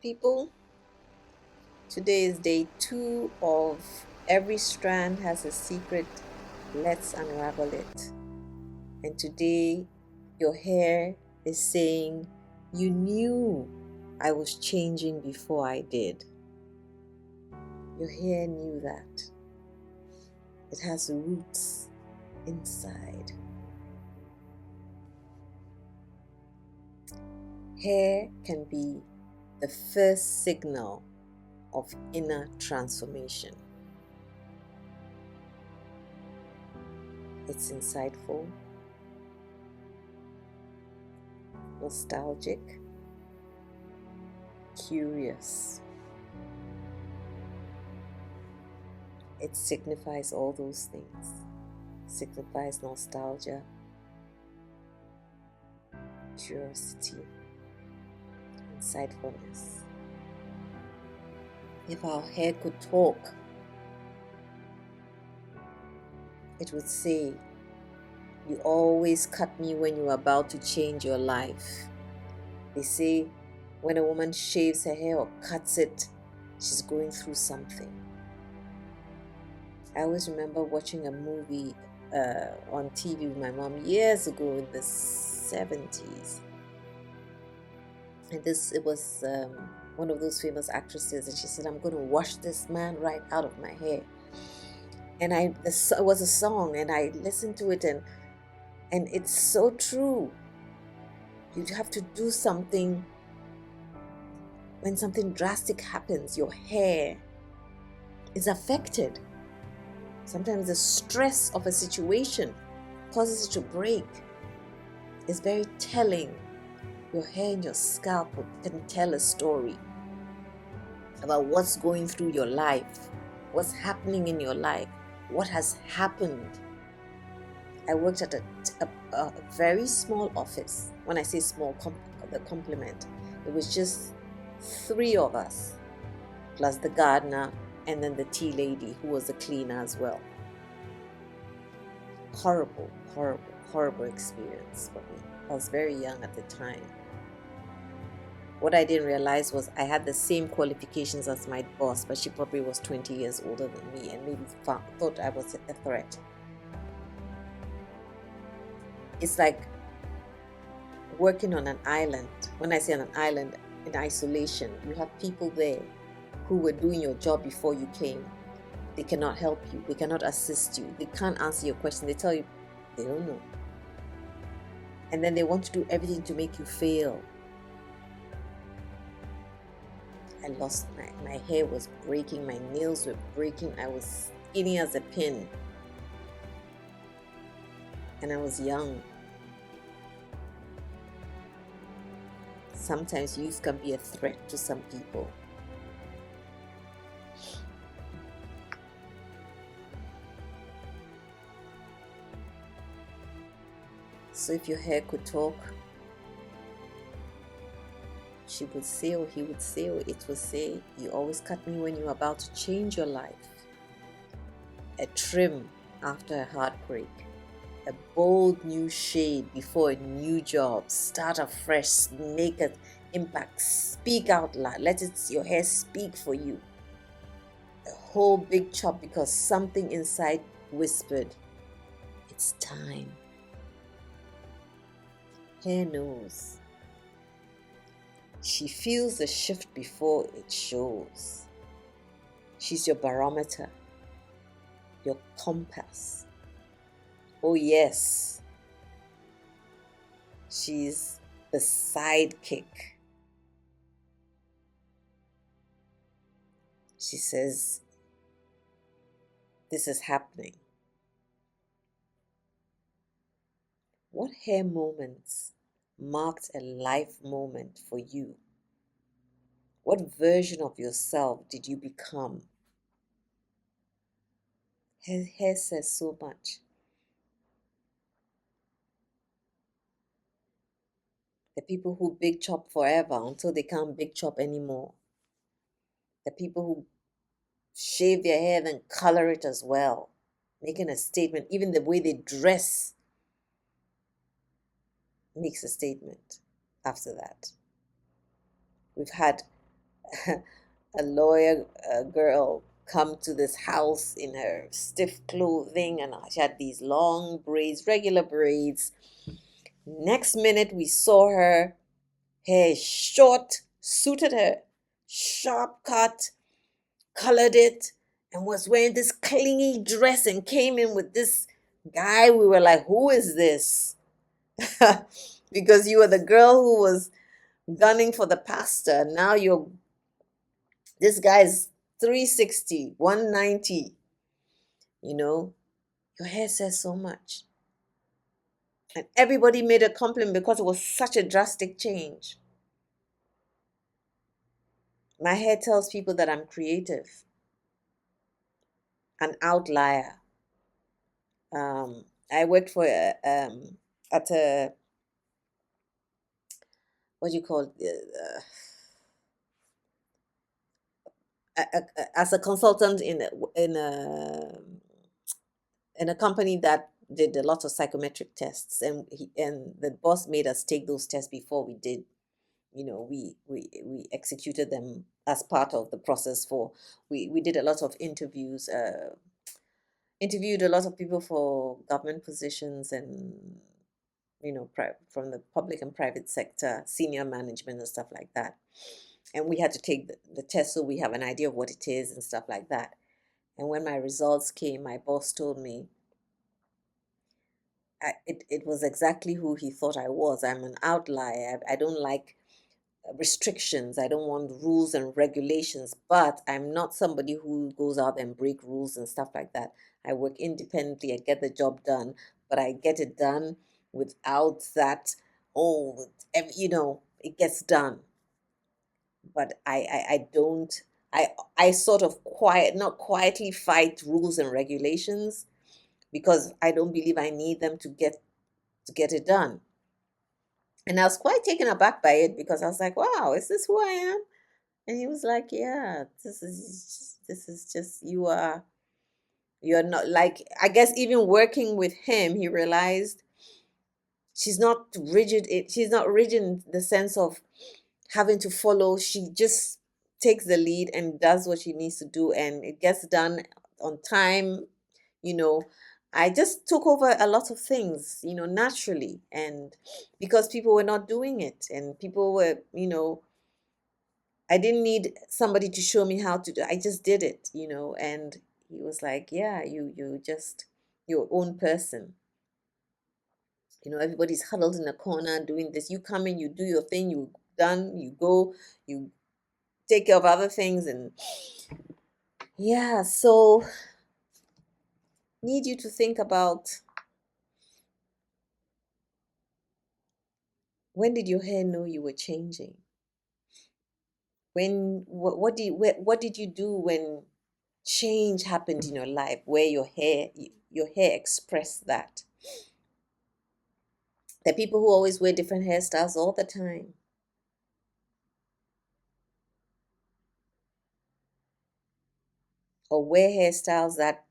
People, today is day 2 of Every Strand Has a Secret. Let's unravel it. And today, your hair is saying, you knew I was changing before I did. Your hair knew that. It has roots inside. Hair can be the first signal of inner transformation. It's insightful, nostalgic, curious. It signifies all those things. It signifies nostalgia, curiosity, insightfulness. If our hair could talk, it would say, you always cut me when you're about to change your life. They say when a woman shaves her hair or cuts it, she's going through something. I always remember watching a movie on TV with my mom years ago in the 70s. And it was one of those famous actresses, and she said, I'm going to wash this man right out of my hair. And it was a song, and I listened to it, and it's so true. You have to do something. When something drastic happens, your hair is affected. Sometimes the stress of a situation causes it to break. It's very telling. Your hair and your scalp can tell a story about what's going through your life, what's happening in your life, what has happened. I worked at a very small office. When I say small, the compliment, it was just 3 of us, plus the gardener and then the tea lady who was a cleaner as well. Horrible, horrible, horrible experience for me. I was very young at the time. What I didn't realize was I had the same qualifications as my boss, but she probably was 20 years older than me and maybe thought I was a threat. It's like working on an island. When I say on an island, in isolation, you have people there who were doing your job before you came. They cannot help you. They cannot assist you. They can't answer your question. They tell you they don't know. And then they want to do everything to make you fail. I lost my hair was breaking, my nails were breaking, I was skinny as a pin. And I was young. Sometimes youth can be a threat to some people. So if your hair could talk, she would say, or he would say, or it would say, you always cut me when you're about to change your life. A trim after a heartbreak. A bold new shade before a new job. Start afresh, make an impact, speak out loud. Let your hair speak for you. A whole big chop because something inside whispered, it's time. Hair knows. She feels the shift before it shows. She's your barometer, your compass. Oh yes, she's the sidekick. She says, this is happening. What hair moments marked a life moment for you? What version of yourself did you become? Hair says so much. The people who big chop forever until they can't big chop anymore. The people who shave their hair then color it as well, making a statement. Even the way they dress makes a statement after that. We've had a lawyer girl come to this house in her stiff clothing, and she had these long braids, regular braids. Next minute, we saw her hair short, suited her, sharp cut, colored it, and was wearing this clingy dress and came in with this guy. We were like, who is this? Because you were the girl who was gunning for the pastor. Now you're this guy's 360, 190. You know, your hair says so much. And everybody made a compliment because it was such a drastic change. My hair tells people that I'm creative, an outlier. I worked for at a what do you call it? As a consultant in a company that did a lot of psychometric tests, and the boss made us take those tests before we did. We executed them as part of the process. For we did a lot of interviews, interviewed a lot of people for government positions, and from the public and private sector, senior management and stuff like that. And we had to take the test so we have an idea of what it is and stuff like that. And when my results came, my boss told me it was exactly who he thought I was. I'm an outlier. I don't like restrictions. I don't want rules and regulations, but I'm not somebody who goes out and break rules and stuff like that. I work independently. I get the job done, but I get it done without that. Oh, it gets done. But I don't. I sort of not quietly fight rules and regulations because I don't believe I need them to get it done. And I was quite taken aback by it because I was like, wow, is this who I am? And he was like, yeah, this is just you're not like, I guess even working with him, he realized she's not rigid. She's not rigid in the sense of having to follow. She just takes the lead and does what she needs to do, and it gets done on time. You know, I just took over a lot of things, naturally, and because people were not doing it, and people were, I didn't need somebody to show me how to do. I just did it, and he was like, "Yeah, you just your own person. Everybody's huddled in a corner doing this. You come in, you do your thing, you done, you go, you take care of other things, and yeah. So need you to think about, when did your hair know you were changing? What did you do when change happened in your life where your hair expressed that? There are people who always wear different hairstyles all the time, or wear hairstyles that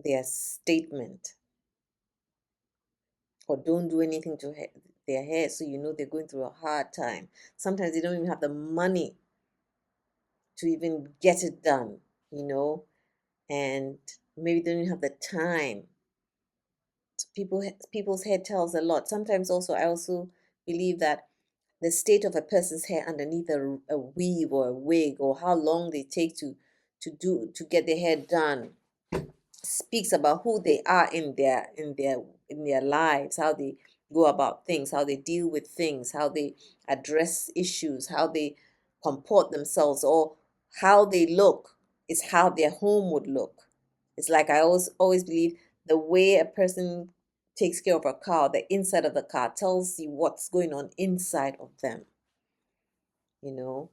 their statement, or don't do anything to their hair, so they're going through a hard time. Sometimes they don't even have the money to even get it done, you know, and maybe they don't even have the time. So people's hair tells a lot. Sometimes also I also believe that the state of a person's hair underneath a weave or a wig, or how long they take to get their hair done, speaks about who they are in their lives, how they go about things, how they deal with things, how they address issues, how they comport themselves, or how they look is how their home would look. It's like I always believe the way a person takes care of a car, the inside of the car tells you what's going on inside of them. You know,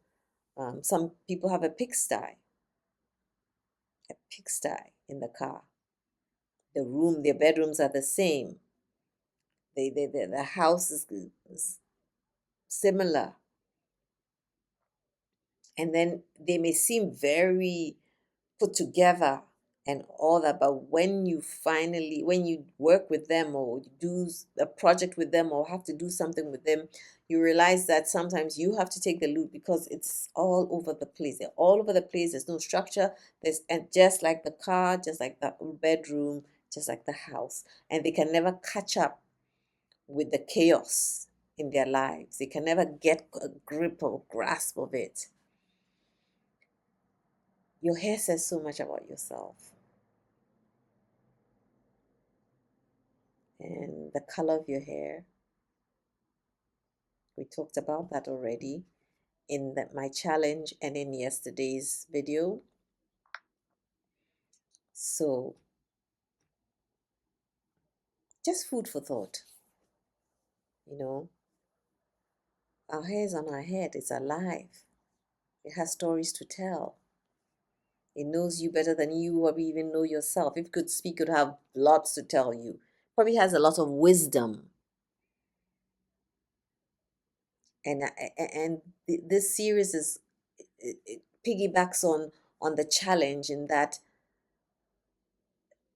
some people have a pigsty in the car. Their bedrooms are the same. The house is similar, and then they may seem very put together and all that. But when you work with them or do a project with them or have to do something with them, you realize that sometimes you have to take the loop because it's all over the place. They're all over the place. There's no structure. And just like the car, just like the bedroom, just like the house, and they can never catch up with the chaos in their lives. They can never get a grip or grasp of it. Your hair says so much about yourself. And the color of your hair, we talked about that already in my challenge and in yesterday's video. So just food for thought. You know, our hair is on our head. It's alive. It has stories to tell. It knows you better than you or even know yourself. If it could speak, it would have lots to tell you. Probably has a lot of wisdom. And this series it piggybacks on the challenge in that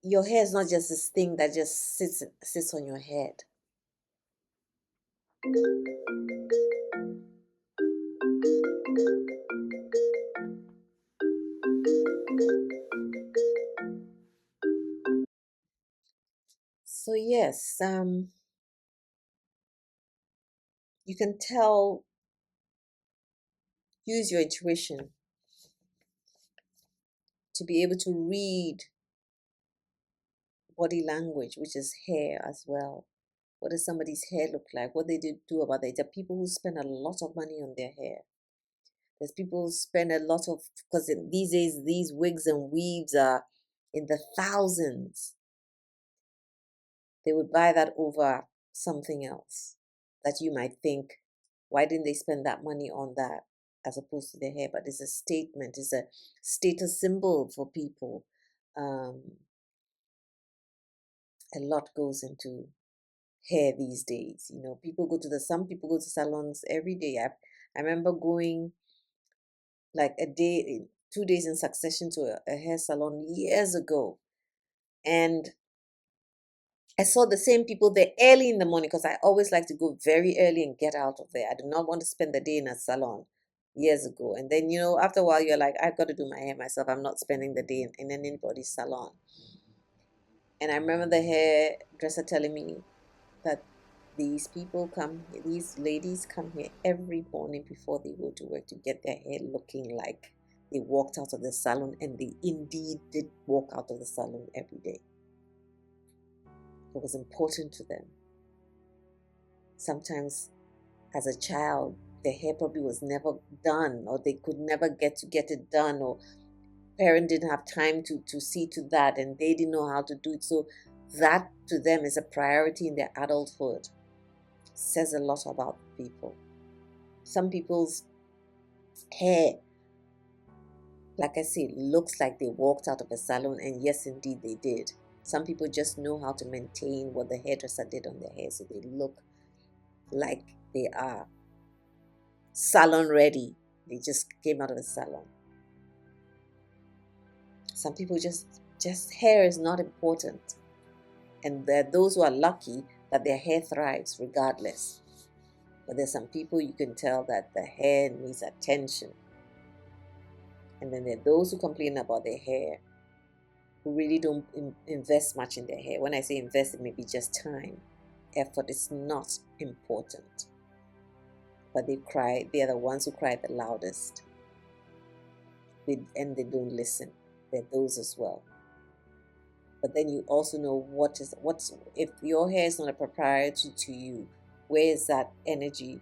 your hair is not just this thing that just sits on your head. So yes, you can tell, use your intuition to be able to read body language, which is hair as well. What does somebody's hair look like? What they do about it? There are people who spend a lot of money on their hair. There's people who spend a lot of, because these days these wigs and weaves are in the thousands. They would buy that over something else that you might think, why didn't they spend that money on that as opposed to their hair? But it's a statement, it's a status symbol for people. A lot goes into hair these days. You know, some people go to salons every day. I remember going like 2 days in succession to a hair salon years ago. And I saw the same people there early in the morning because I always like to go very early and get out of there. I do not want to spend the day in a salon years ago. And then, after a while, you're like, I've got to do my hair myself. I'm not spending the day in anybody's salon. And I remember the hairdresser telling me that these ladies come here every morning before they go to work to get their hair looking like they walked out of the salon, and they indeed did walk out of the salon every day. It was important to them. Sometimes as a child, their hair probably was never done, or they could never get it done, or parent didn't have time to see to that, and they didn't know how to do it. So that to them is a priority in their adulthood. Says a lot about people. Some people's hair, like I say, looks like they walked out of a salon, and yes, indeed they did. Some people just know how to maintain what the hairdresser did on their hair, so they look like they are salon ready. They just came out of a salon. Some people just hair is not important, and there are those who are lucky that their hair thrives regardless. But there's some people you can tell that the hair needs attention. And then there are those who complain about their hair, who really don't invest much in their hair. When I say invest, it may be just time. Effort is not important. But they are the ones who cry the loudest. And they don't listen. There are those as well. But then you also know if your hair is not a priority to you, where is that energy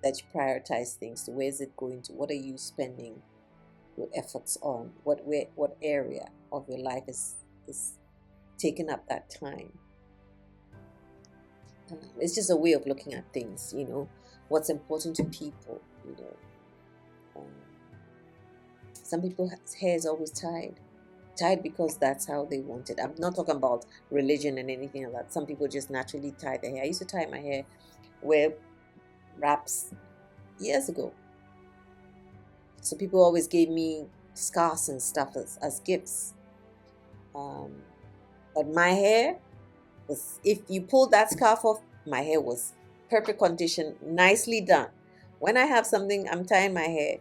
that you prioritize things to? Where is it going to? What are you spending your efforts on? What area of your life is taking up that time? It's just a way of looking at things, what's important to people. Um, some people's hair is always tied because that's how they want it. I'm not talking about religion and anything like that. Some people just naturally tie their hair. I used to tie my hair, wear wraps years ago. So people always gave me scarves and stuff as gifts. Um, but my hair was, if you pulled that scarf off, my hair was perfect condition, nicely done. When I have something, I'm tying my hair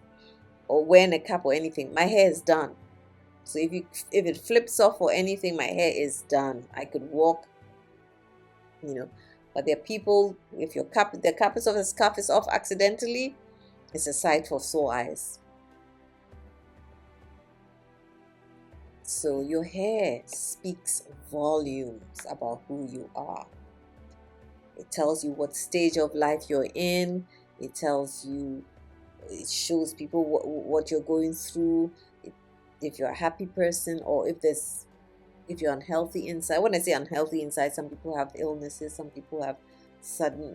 or wearing a cap or anything, my hair is done. So if it flips off or anything, my hair is done. I could walk, you know. But there are people, if the cap is off, the scarf is off accidentally, it's a sight for sore eyes. So your hair speaks volumes about who you are. It tells you what stage of life you're in. It tells you, it shows people what you're going through. If you're a happy person, or if you're unhealthy inside. When I say unhealthy inside, some people have illnesses, some people have sudden,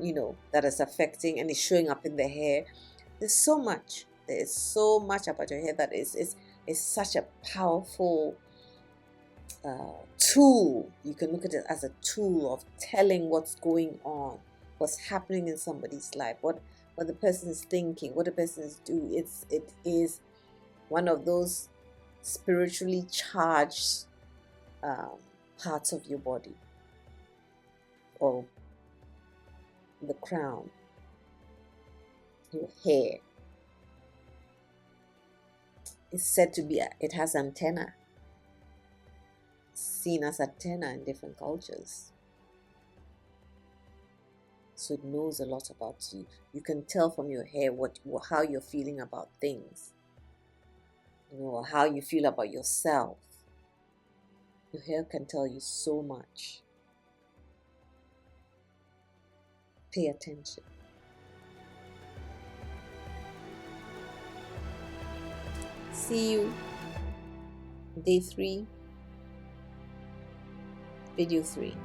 that is affecting and it's showing up in the hair. There's so much. There is so much about your hair that is such a powerful tool. You can look at it as a tool of telling what's going on, what's happening in somebody's life, what the person is thinking, what the person is doing. It is one of those spiritually charged parts of your body, or the crown, your hair. It's said to be, it has antenna, seen as antenna in different cultures. So it knows a lot about you. You can tell from your hair how you're feeling about things, or how you feel about yourself. Your hair can tell you so much. Pay attention. See you day 3, video 3.